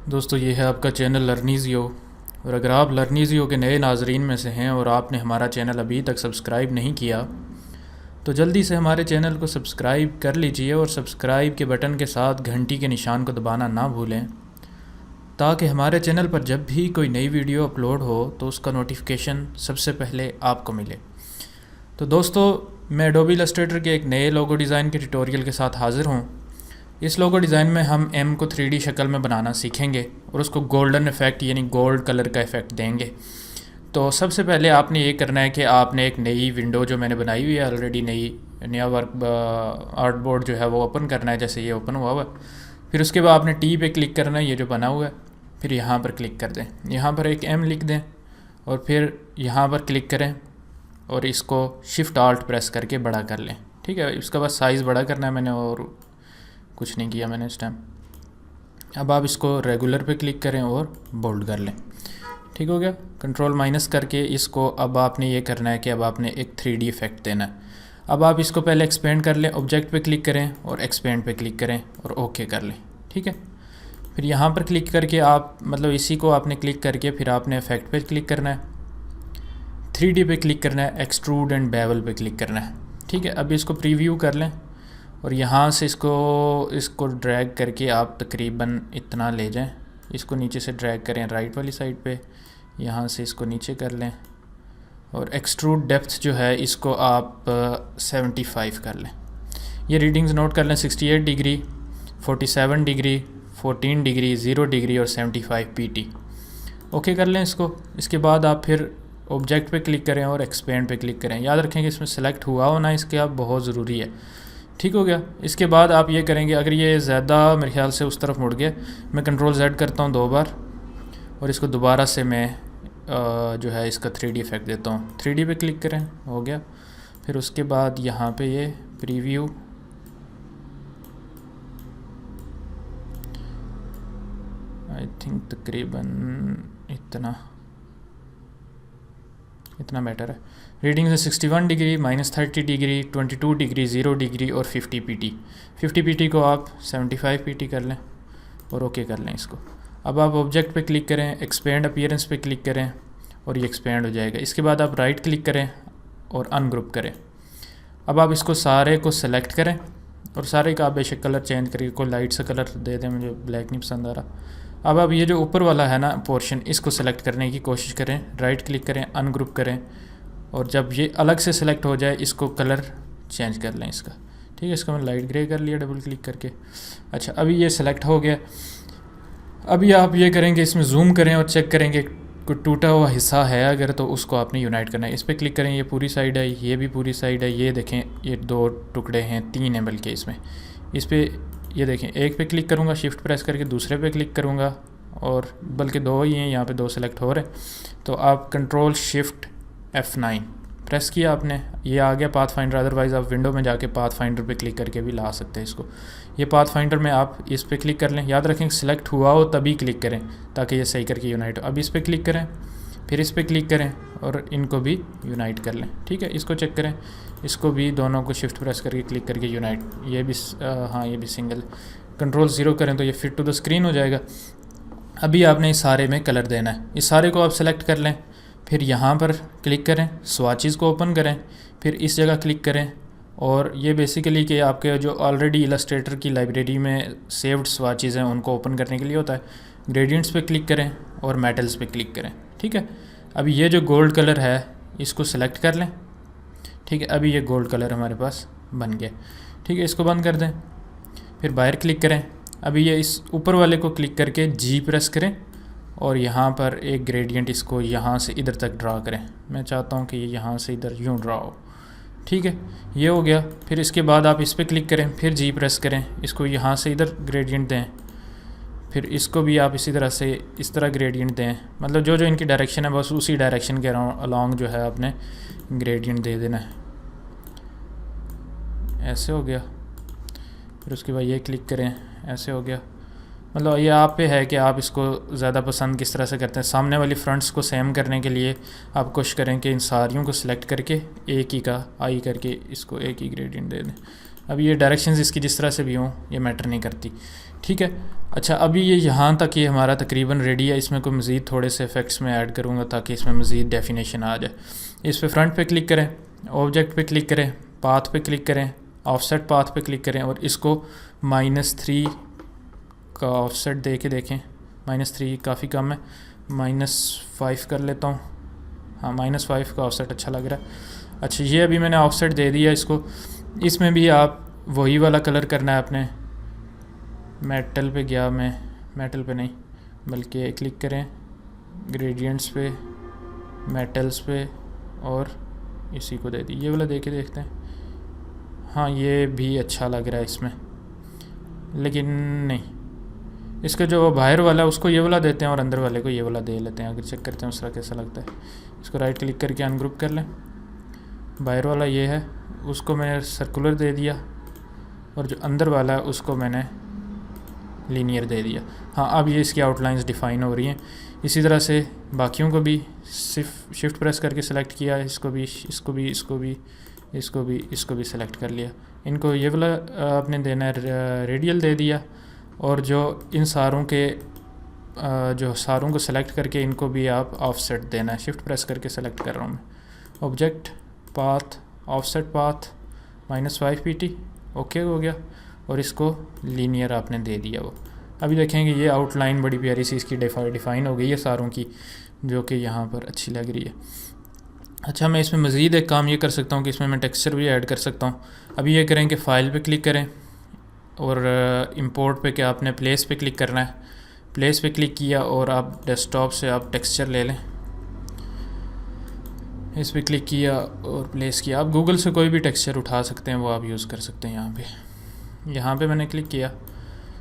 दोस्तों ये है आपका चैनल लर्निज़ियो। और अगर आप लर्निज़ियो के नए नाजरीन में से हैं और आपने हमारा चैनल अभी तक सब्सक्राइब नहीं किया तो जल्दी से हमारे चैनल को सब्सक्राइब कर लीजिए और सब्सक्राइब के बटन के साथ घंटी के निशान को दबाना ना भूलें, ताकि हमारे चैनल पर जब भी कोई नई वीडियो अपलोड हो तो उसका नोटिफिकेशन सबसे पहले आपको मिले। तो दोस्तों, मैं एडोबी इलस्ट्रेटर के एक नए लोगो डिज़ाइन के ट्यूटोरियल के साथ हाज़िर हूँ। इस लोगो डिज़ाइन में हम एम को 3D शक्ल में बनाना सीखेंगे और उसको गोल्डन इफ़ेक्ट यानी गोल्ड कलर का इफ़ेक्ट देंगे। तो सबसे पहले आपने ये करना है कि आपने एक नई विंडो जो मैंने बनाई हुई है ऑलरेडी, नया वर्क आर्ट बोर्ड जो है वो ओपन करना है, जैसे ये ओपन हुआ है। फिर उसके बाद आपने टी पे क्लिक करना है, ये जो बना हुआ है। फिर यहाँ पर क्लिक कर दें, यहाँ पर एक एम लिख दें और फिर यहाँ पर क्लिक करें और इसको शिफ्ट आल्ट प्रेस करके बड़ा कर लें। ठीक है, इसका बस साइज़ बड़ा करना है मैंने, और कुछ नहीं किया मैंने इस टाइम। अब आप इसको रेगुलर पे क्लिक करें और बोल्ड कर लें। ठीक हो गया। कंट्रोल माइनस करके इसको अब आपने ये करना है कि अब आपने एक 3D इफ़ेक्ट देना है। अब आप इसको पहले एक्सपेंड कर लें, ऑब्जेक्ट पे क्लिक करें और एक्सपेंड पे क्लिक करें और ओके कर लें। ठीक है, फिर यहाँ पर क्लिक करके आप इसी को आपने क्लिक करके फिर आपने इफ़ेक्ट पे क्लिक करना है, 3D पे क्लिक करना है, एक्सट्रूड एंड बेवल पे क्लिक करना है। ठीक है, अब इसको प्रीव्यू कर लें और यहाँ से इसको ड्रैग करके आप तकरीबन इतना ले जाएं। इसको नीचे से ड्रैग करें राइट वाली साइड पे, यहाँ से इसको नीचे कर लें और एक्सट्रूड डेप्थ जो है इसको आप 75 कर लें। ये रीडिंग्स नोट कर लें, 68 डिग्री, 47 डिग्री, 14 डिग्री, 0 डिग्री और 75 पीटी। ओके कर लें इसको। इसके बाद आप फिर ऑब्जेक्ट पे क्लिक करें और एक्सपेंड पे क्लिक करें। याद रखें कि इसमें सेलेक्ट हुआ होना इसके आप बहुत ज़रूरी है। ठीक हो गया। इसके बाद आप ये करेंगे, अगर ये ज़्यादा मेरे ख्याल से उस तरफ मुड़ गया, मैं कंट्रोल Z करता हूँ 2 बार और इसको दोबारा से मैं जो है इसका 3D इफ़ेक्ट देता हूँ। 3D पे क्लिक करें, हो गया। फिर उसके बाद यहाँ पे ये प्रीव्यू, आई थिंक तकरीबन इतना बेटर है। रीडिंग है 61 डिग्री, -30 डिग्री, 22 डिग्री, 0 डिग्री और 50 पीटी। 50 पीटी को आप 75 पीटी कर लें और ओके कर लें इसको। अब आप ऑब्जेक्ट पे क्लिक करें, एक्सपेंड अपीयरेंस पे क्लिक करें और ये एक्सपेंड हो जाएगा। इसके बाद आप राइट क्लिक करें और अनग्रुप करें। अब आप इसको सारे को सेलेक्ट करें और सारे का आप बेशक कलर चेंज करिए, कोई लाइट सा कलर दे दें, मुझे ब्लैक नहीं पसंद आ रहा। अब आप ये जो ऊपर वाला है ना पोर्शन, इसको सेलेक्ट करने की कोशिश करें, राइट क्लिक करें, अनग्रुप करें और जब ये अलग से सिलेक्ट हो जाए इसको कलर चेंज कर लें इसका। ठीक है, इसको मैं लाइट ग्रे कर लिया डबल क्लिक करके। अच्छा, अभी ये सिलेक्ट हो गया। अभी आप ये करेंगे, इसमें जूम करें और चेक करेंगे कोई टूटा हुआ हिस्सा है अगर, तो उसको आपने यूनाइट करना है। इस पर क्लिक करें, ये पूरी साइड है, ये भी पूरी साइड है। ये देखें, ये 2 टुकड़े हैं, 3 है बल्कि इसमें। इस पर ये देखें, एक पे क्लिक करूँगा शिफ्ट प्रेस करके, दूसरे पे क्लिक करूँगा और बल्कि 2 ही हैं, यहाँ पे 2 सेलेक्ट हो रहे। तो आप कंट्रोल शिफ्ट F9 प्रेस किया आपने, ये आ गया पाथ फाइंडर। अदरवाइज़ आप विंडो में जाके पाथ फाइंडर पे क्लिक करके भी ला सकते हैं इसको। ये पाथ फाइंडर में आप इस पे क्लिक कर लें। याद रखें सिलेक्ट हुआ हो तभी क्लिक करें ताकि ये सही करके यूनाइट हो। अब इस पे क्लिक करें, फिर इस पे क्लिक करें और इनको भी यूनाइट कर लें। ठीक है, इसको चेक करें, इसको भी दोनों को शिफ्ट प्रेस करके क्लिक करके यूनाइट। ये भी हाँ, ये भी सिंगल। कंट्रोल 0 करें तो ये फिट टू द स्क्रीन हो जाएगा। अभी आपने इस सारे में कलर देना है। इस सारे को आप सेलेक्ट कर लें, फिर यहाँ पर क्लिक करें, स्वाचेस को ओपन करें, फिर इस जगह क्लिक करें और ये बेसिकली कि आपके जो ऑलरेडी इलस्ट्रेटर की लाइब्रेरी में सेव्ड स्वाचेस हैं उनको ओपन करने के लिए होता है। ग्रेडियंट्स पे क्लिक करें और मेटल्स पे क्लिक करें। ठीक है, अभी ये जो गोल्ड कलर है इसको सेलेक्ट कर लें। ठीक है, अभी ये गोल्ड कलर हमारे पास बन गया। ठीक है, इसको बंद कर दें, फिर बाहर क्लिक करें। अभी ये इस ऊपर वाले को क्लिक करके G प्रेस करें और यहाँ पर एक ग्रेडियंट इसको यहाँ से इधर तक ड्रा करें। मैं चाहता हूँ कि ये यहाँ से इधर यूँ ड्रा हो। ठीक है, ये हो गया। फिर इसके बाद आप इस पर क्लिक करें, फिर G प्रेस करें, इसको यहाँ से इधर ग्रेडियंट दें, फिर इसको भी आप इसी तरह से इस तरह ग्रेडियंट दें। मतलब जो जो इनकी डायरेक्शन है बस उसी डायरेक्शन के अलॉन्ग जो है आपने ग्रेडियंट दे देना है। ऐसे हो गया। फिर उसके बाद ये क्लिक करें, ऐसे हो गया। मतलब ये आप पे है कि आप इसको ज़्यादा पसंद किस तरह से करते हैं। सामने वाली फ्रंट्स को सेम करने के लिए आप कोशिश करें कि इन सारियों को सिलेक्ट करके एक ही का आई करके इसको एक ही ग्रेडियंट दे दें। अब ये डायरेक्शंस इसकी जिस तरह से भी हों ये मैटर नहीं करती, ठीक है। अच्छा, अभी ये यहाँ तक ये हमारा तकरीबन रेडी है। इसमें कोई मज़ीद थोड़े से इफ़ेक्ट्स में ऐड करूँगा ताकि इसमें मज़ीद डेफिनेशन आ जाए। इस पर फ्रंट पे क्लिक करें, ऑब्जेक्ट पे क्लिक करें, पाथ पे क्लिक करें, ऑफसेट पाथ पे क्लिक करें और इसको -3 का ऑफसेट दे के देखें। -3 काफ़ी कम है, -5 कर लेता हूँ। हाँ, -5 का ऑफसेट अच्छा लग रहा है। अच्छा, ये अभी मैंने ऑफसेट दे दिया इसको। इसमें भी आप वही वाला कलर करना है अपने। मेटल पे गया मैं, मेटल पे नहीं बल्कि क्लिक करें ग्रेडियंट्स पे, मेटल्स पे और इसी को दे दी। ये वाला दे के देखते हैं। हाँ, ये भी अच्छा लग रहा है इसमें, लेकिन नहीं, इसका जो बाहर वाला है उसको ये वाला देते हैं और अंदर वाले को ये वाला दे लेते हैं। अगर चेक करते हैं उसका कैसा लगता है। इसको राइट क्लिक करके अनग्रुप कर लें। बाहर वाला ये है, उसको मैंने सर्कुलर दे दिया और जो अंदर वाला है उसको मैंने लीनियर दे दिया। हाँ, अब ये इसकी आउटलाइंस डिफ़ाइन हो रही हैं। इसी तरह से बाकियों को भी सिर्फ शिफ्ट प्रेस करके सिलेक्ट किया, इसको भी, इसको भी, इसको भी, इसको भी, इसको भी सिलेक्ट कर लिया। इनको ये वाला आपने देना है रेडियल दे दिया और जो इन सारों के जो सारों को सिलेक्ट करके इनको भी आप ऑफसेट देना है। शिफ्ट प्रेस करके सिलेक्ट कर रहा हूँ मैं। Object, path, offset path, -5 pt, okay हो गया और इसको लीनियर आपने दे दिया। वो अभी देखेंगे ये आउटलाइन बड़ी प्यारी सी इसकी डिफ़ाइन हो गई है सारों की, जो कि यहाँ पर अच्छी लग रही है। अच्छा, मैं इसमें मज़ीद एक काम ये कर सकता हूँ कि इसमें मैं टेक्सचर भी ऐड कर सकता हूँ। अभी ये करें कि फ़ाइल पे क्लिक करें और इंपोर्ट पे क्या आपने प्लेस पे क्लिक करना है। प्लेस पे क्लिक किया और आप डेस्कटॉप से आप टेक्सचर ले लें। इस पर क्लिक किया और प्लेस किया। आप गूगल से कोई भी टेक्सचर उठा सकते हैं, वो आप यूज़ कर सकते हैं। यहाँ पे मैंने क्लिक किया।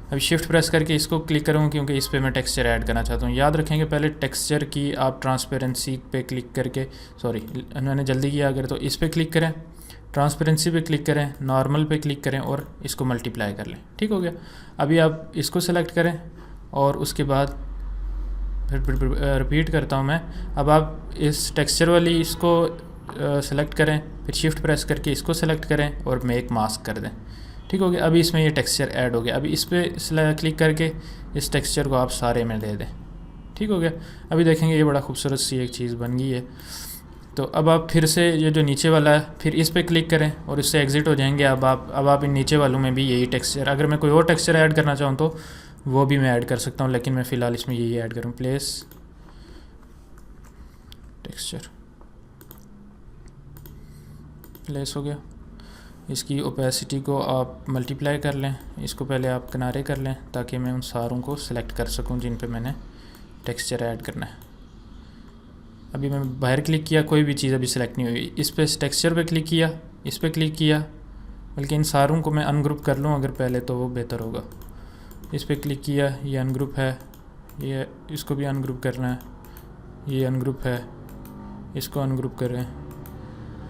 अभी शिफ्ट प्रेस करके इसको क्लिक करूँ क्योंकि इस पर मैं टेक्सचर ऐड करना चाहता हूँ। याद रखेंगे पहले टेक्सचर की आप ट्रांसपेरेंसी पे क्लिक करके, सॉरी मैंने जल्दी किया अगर, तो इस पर क्लिक करें, ट्रांसपेरेंसी पे क्लिक करें, नॉर्मल पे क्लिक करें और इसको मल्टीप्लाई कर लें। ठीक हो गया। अभी आप इसको सेलेक्ट करें और उसके बाद फिर रिपीट करता हूँ मैं। अब आप इस टेक्सचर वाली इसको सेलेक्ट करें, फिर शिफ्ट प्रेस करके इसको सेलेक्ट करें और मेक मास्क कर दें। ठीक हो गया। अभी इसमें ये टेक्सचर ऐड हो गया। अभी इस पर क्लिक करके इस टेक्सचर को आप सारे में दे दें। ठीक हो गया। अभी देखेंगे ये बड़ा खूबसूरत सी एक चीज़ बन गई है। तो अब आप फिर से ये जो नीचे वाला है फिर इस पर क्लिक करें और इससे एग्ज़िट हो जाएंगे। अब आप इन नीचे वालों में भी यही टेक्सचर, अगर मैं कोई और टेक्सचर ऐड करना चाहूँ तो वो भी मैं ऐड कर सकता हूँ, लेकिन मैं फ़िलहाल इसमें यही ऐड करूँ। प्लेस टेक्सचर, प्लेस हो गया। इसकी ओपेसिटी को आप मल्टीप्लाई कर लें। इसको पहले आप किनारे कर लें ताकि मैं उन सारों को सिलेक्ट कर सकूं जिन पे मैंने टेक्सचर ऐड करना है। अभी मैं बाहर क्लिक किया, कोई भी चीज़ अभी सिलेक्ट नहीं हुई। इस पे टेक्सचर पे क्लिक किया, इस पे क्लिक किया, बल्कि इन सारों को मैं अनग्रुप कर लूँ अगर पहले, तो वो बेहतर होगा। इस पे क्लिक किया, ये अनग्रुप है, ये इसको भी अनग्रुप करना है, ये अनग्रुप है, इसको अनग्रुप करें,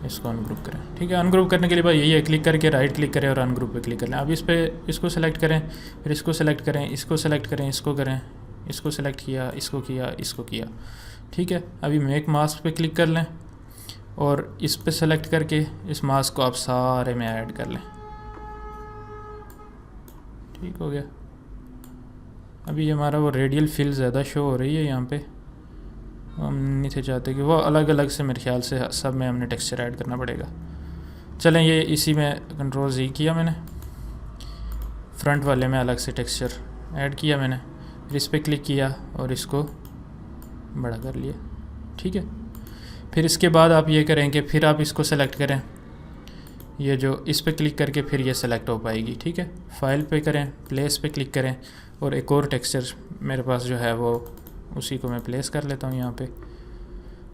इसको अनग्रुप करें। ठीक है। अनग्रुप करने के लिए भाई यही है, क्लिक करके राइट क्लिक करें और अनग्रुप पे क्लिक कर लें। अब इस पर इसको सेलेक्ट करें, फिर इसको सेलेक्ट करें, इसको सेलेक्ट करें, इसको करें, इसको सेलेक्ट किया, इसको किया, इसको किया। ठीक है। अभी मेक मास्क पे क्लिक कर लें और इस पे सेलेक्ट करके इस मास्क को आप सारे में ऐड कर लें। ठीक हो गया। अभी हमारा वो रेडियल फिल ज़्यादा शो हो रही है यहाँ पे, हम नहीं थे चाहते कि वो अलग अलग से, मेरे ख्याल से सब में हमने टेक्सचर ऐड करना पड़ेगा। चलें, ये इसी में कंट्रोल Z किया मैंने, फ्रंट वाले में अलग से टेक्सचर ऐड किया मैंने, फिर इस पर क्लिक किया और इसको बड़ा कर लिया। ठीक है। फिर इसके बाद आप ये करें कि फिर आप इसको सेलेक्ट करें, ये जो इस पर क्लिक करके फिर ये सेलेक्ट हो पाएगी। ठीक है। फाइल पे करें, प्लेस पे क्लिक करें और एक और टेक्सचर मेरे पास जो है वो उसी को मैं प्लेस कर लेता हूँ यहाँ पे।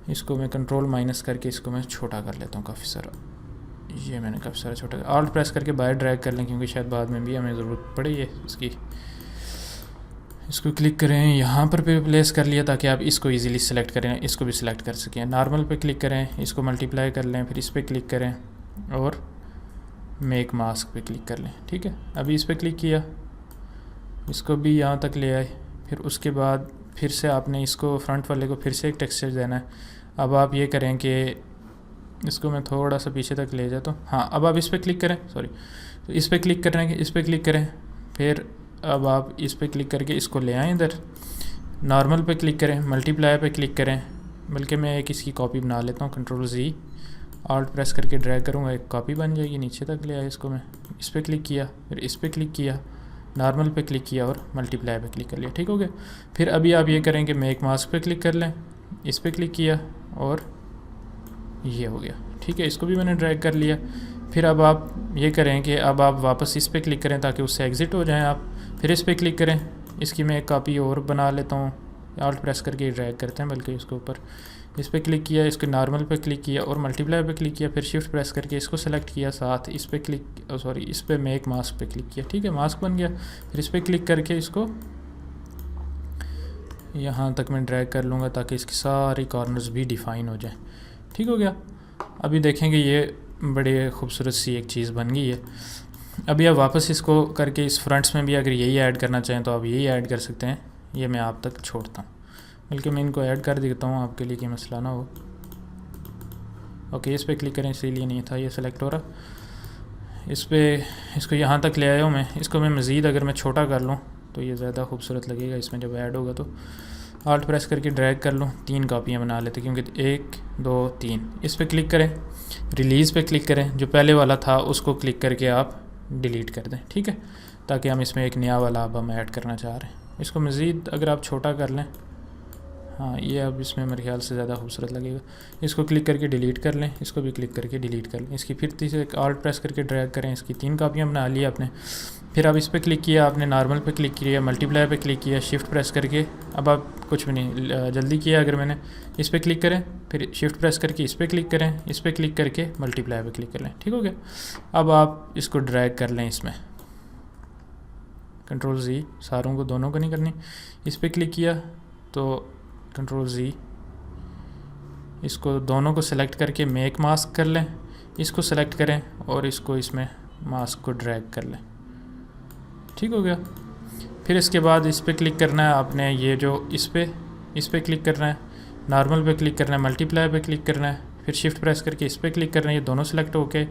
इसको मैं कंट्रोल माइनस करके इसको मैं छोटा कर लेता हूँ काफ़ी सारा। ये मैंने काफ़ी सारा छोटा, ऑल्ट प्रेस करके बाहर ड्रैग कर लें क्योंकि शायद बाद में भी हमें ज़रूरत पड़े ये इसकी। इसको क्लिक करें, यहाँ पर भी प्लेस कर लिया ताकि आप इसको इजीली सेलेक्ट करें, इसको भी सिलेक्ट कर सकें। नॉर्मल पे क्लिक करें, इसको मल्टीप्लाई कर लें, फिर इस पर क्लिक करें और मेक मास्क पे क्लिक कर लें। ठीक है। अभी इस पर क्लिक किया, इसको भी यहाँ तक ले आए, फिर उसके बाद फिर से आपने इसको फ्रंट वाले को फिर से एक टेक्सचर देना है। अब आप ये करें कि इसको मैं थोड़ा सा पीछे तक ले जाता हूँ। हाँ, अब आप इस पर क्लिक करें, सॉरी, तो इस पर क्लिक करने के इस पर क्लिक करें, फिर अब आप इस पर क्लिक करके इसको ले आएँ इधर, नॉर्मल पे क्लिक करें, मल्टीप्लाई पे क्लिक करें, बल्कि मैं एक इसकी कॉपी बना लेता हूँ, कंट्रोल Z ऑल्ट प्रेस करके ड्रैग करूँगा, एक कॉपी बन जाएगी, नीचे तक ले आया इसको मैं, इस पर क्लिक किया, फिर इस पर क्लिक किया, नॉर्मल पे क्लिक किया और मल्टीप्लाई पे क्लिक कर लिया, ठीक हो गया। फिर अभी आप ये करें कि मेक मास्क पे क्लिक कर लें, इस पर क्लिक किया और ये हो गया, ठीक है, इसको भी मैंने ड्रैग कर लिया। फिर अब आप ये करें कि अब आप वापस इस पर क्लिक करें ताकि उससे एग्ज़िट हो जाएं आप, फिर इस पर क्लिक करें, इसकी मैं एक कॉपी और बना लेता हूँ, ऑल्ट प्रेस करके ड्रैग करते हैं बल्कि इसके ऊपर, इस पर क्लिक किया, इसके नॉर्मल पे क्लिक किया और मल्टीप्लाई पे क्लिक किया, फिर शिफ्ट प्रेस करके इसको सेलेक्ट किया, साथ इस पर क्लिक इस पर मेक मास्क पे क्लिक किया, ठीक है, मास्क बन गया। फिर इस पर क्लिक करके इसको यहाँ तक मैं ड्रैग कर लूँगा ताकि इसकी सारी कॉर्नर्स भी डिफ़ाइन हो जाए, ठीक हो गया। अभी देखेंगे ये बड़े खूबसूरत सी एक चीज़ बन गई है। अभी आप वापस इसको करके इस फ्रंट्स में भी अगर यही ऐड करना चाहें तो आप यही ऐड कर सकते हैं, ये मैं आप तक छोड़ता हूँ, बल्कि मैं इनको ऐड कर देता हूँ आपके लिए कि मसला ना हो। ओके, इस पर क्लिक करें, इसीलिए नहीं था ये सेलेक्ट हो रहा। इसको यहाँ तक ले आया हूँ मैं, इसको मैं मज़ीद अगर मैं छोटा कर लूँ तो ये ज़्यादा खूबसूरत लगेगा इसमें जब ऐड होगा। तो ऑल्ट प्रेस करके ड्रैग कर लूँ, 3 कॉपियाँ बना लेते क्योंकि 1 2 3। इस पर क्लिक करें, रिलीज़ पे क्लिक करें, जो पहले वाला था उसको क्लिक करके आप डिलीट कर दें, ठीक है, ताकि हम इसमें एक नया वाला अब हम ऐड करना चाह रहे हैं। इसको मज़ीद अगर आप छोटा कर लें, हाँ ये अब इसमें मेरे ख्याल से ज़्यादा खूबसूरत लगेगा। इसको क्लिक करके डिलीट कर लें, इसको भी क्लिक करके डिलीट कर लें। इसकी फिर तीसरे ऑल्ट प्रेस करके ड्रैग करें, इसकी 3 कॉपियाँ बना ली आपने। फिर अब इस पर क्लिक किया आपने, नॉर्मल पे क्लिक किया, मल्टीप्लाई पे क्लिक किया, शिफ्ट प्रेस करके, अब आप कुछ भी नहीं जल्दी किया अगर मैंने, इस पर क्लिक करें, फिर शिफ्ट प्रेस करके इस पर क्लिक करें, इस पर क्लिक करके मल्टीप्लाई पे क्लिक कर लें, ठीक हो गया। अब आप इसको ड्रैग कर लें इसमें, कंट्रोल Z, सारों को दोनों को नहीं करनी, इस पर क्लिक किया तो कंट्रोल Z, इसको दोनों को सेलेक्ट करके मेक मास्क कर लें, इसको सेलेक्ट करें और इसको इसमें मास्क को ड्रैग कर लें, ठीक हो गया। फिर इसके बाद इस पर क्लिक करना है आपने, ये जो इस पर क्लिक करना है, नॉर्मल पे क्लिक करना है, मल्टीप्लाई पे क्लिक करना है, फिर शिफ्ट प्रेस करके इस पर क्लिक करना है, ये दोनों सेलेक्ट होके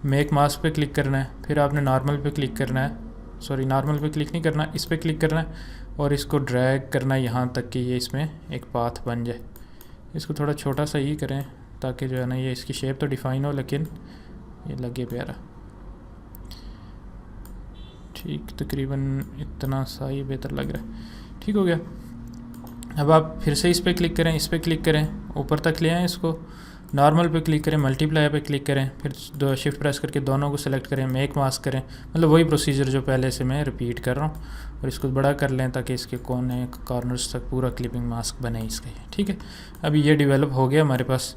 मेक मास्क पे क्लिक करना है, फिर आपने नॉर्मल पे क्लिक करना है, नॉर्मल पे क्लिक नहीं करना, इस पर क्लिक करना है और इसको ड्रैग करना है यहाँ तक कि ये इसमें एक पाथ बन जाए। इसको थोड़ा छोटा सा ही करें ताकि जो है ना ये इसकी शेप तो डिफ़ाइन हो लेकिन ये लगे प्यारा, ठीक, तकरीबन इतना सा ही बेहतर लग रहा है, ठीक हो गया। अब आप फिर से इस पर क्लिक करें, इस पर क्लिक करें, ऊपर तक ले आएँ इसको, नॉर्मल पे क्लिक करें, मल्टीप्लाई पे क्लिक करें, फिर शिफ्ट प्रेस करके दोनों को सेलेक्ट करें, मेक मास्क करें, मतलब वही प्रोसीजर जो पहले से मैं रिपीट कर रहा हूँ, और इसको बड़ा कर लें ताकि इसके कोने कॉर्नर्स तक पूरा क्लिपिंग मास्क बने इसका, ठीक है। अभी ये डेवलप हो गया हमारे पास।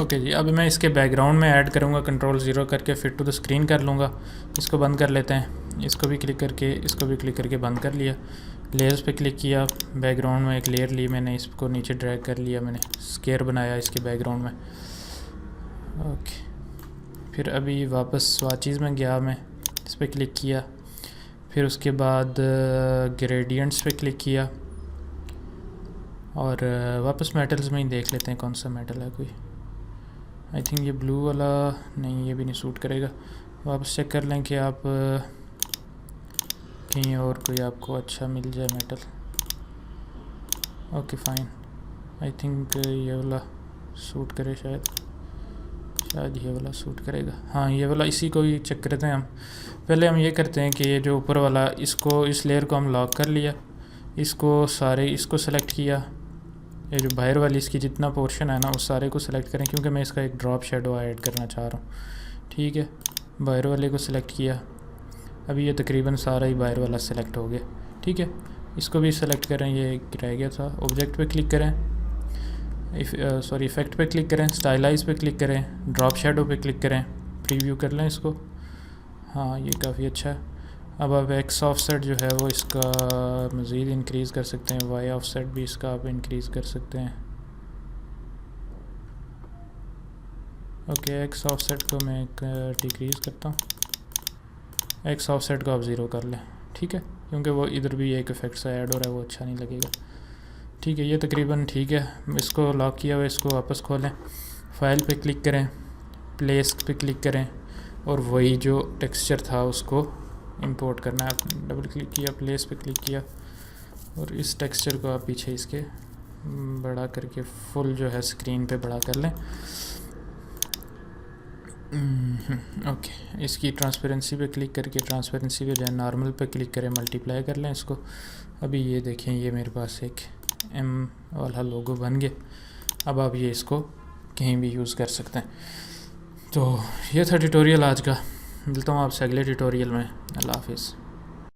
ओके जी, अब मैं इसके बैकग्राउंड में ऐड करूँगा, कंट्रोल 0 करके फिट टू द स्क्रीन कर लूँगा। इसको बंद कर लेते हैं, इसको भी क्लिक करके, इसको भी क्लिक करके बंद कर लिया। लेयर्स पे क्लिक किया, बैकग्राउंड में एक लेयर ली मैंने, इसको नीचे ड्रैग कर लिया, मैंने स्केयर बनाया इसके बैकग्राउंड में। ओके, फिर अभी वापस स्वाचीज़ में गया मैं, इस पर क्लिक किया, फिर उसके बाद ग्रेडियंट्स पे क्लिक किया और वापस मेटल्स में ही देख लेते हैं कौन सा मेटल है कोई। आई थिंक ये ब्लू वाला नहीं, ये भी नहीं सूट करेगा। वापस चेक कर लें कि आप कहीं और कोई आपको अच्छा मिल जाए metal. Okay fine, I think ये वाला सूट करे, शायद ये वाला सूट करेगा। हाँ ये वाला, इसी को ही चेक करते हैं हम। पहले हम ये करते हैं कि ये जो ऊपर वाला, इसको, इस लेयर को हम लॉक कर लिया, इसको सेलेक्ट किया, ये जो बाहर वाली इसकी जितना पोर्शन है ना उस सारे को सिलेक्ट करें क्योंकि मैं इसका एक ड्रॉप शेडो ऐड करना चाह रहा हूँ, ठीक है। बाहर वाले को सिलेक्ट किया, अभी ये तकरीबन सारा ही बाहर वाला सेलेक्ट हो गया, ठीक है। इसको भी सेलेक्ट करें, ये रह गया था। ऑब्जेक्ट पे क्लिक करें, इफ़ेक्ट पे क्लिक करें, स्टाइलाइज पे क्लिक करें, ड्रॉप शेडो पे क्लिक करें, प्रीव्यू कर लें इसको। हाँ ये काफ़ी अच्छा है। अब आप एक्स ऑफसेट जो है वो इसका मज़ीद इंक्रीज़ कर सकते हैं, वाई ऑफसेट भी इसका आप इंक्रीज़ कर सकते हैं। ओके, एक्स ऑफसेट को मैं डिक्रीज़ करता हूँ, एक्स ऑफसेट को आप 0 कर लें, ठीक है, क्योंकि वो इधर भी एक इफेक्ट सा ऐड हो रहा है, वो अच्छा नहीं लगेगा, ठीक है। ये तकरीबन ठीक है। इसको लॉक किया हुआ, इसको वापस खोलें, फाइल पे क्लिक करें, प्लेस पे क्लिक करें, और वही जो टेक्सचर था उसको इंपोर्ट करना है। आप डबल क्लिक किया, प्लेस पे क्लिक किया और इस टेक्सचर को आप पीछे इसके बड़ा करके फुल जो है स्क्रीन पे बड़ा कर लें। ओके, इसकी ट्रांसपेरेंसी पे क्लिक करके ट्रांसपेरेंसी पे जो है नॉर्मल पे क्लिक करें, मल्टीप्लाई कर लें इसको। अभी ये देखें, ये मेरे पास एक एम वाला लोगो बन गया। अब आप ये इसको कहीं भी यूज़ कर सकते हैं। तो ये था ट्यूटोरियल आज का। मिलता हूँ आपसे अगले ट्यूटोरियल में। अल्लाह हाफिज़।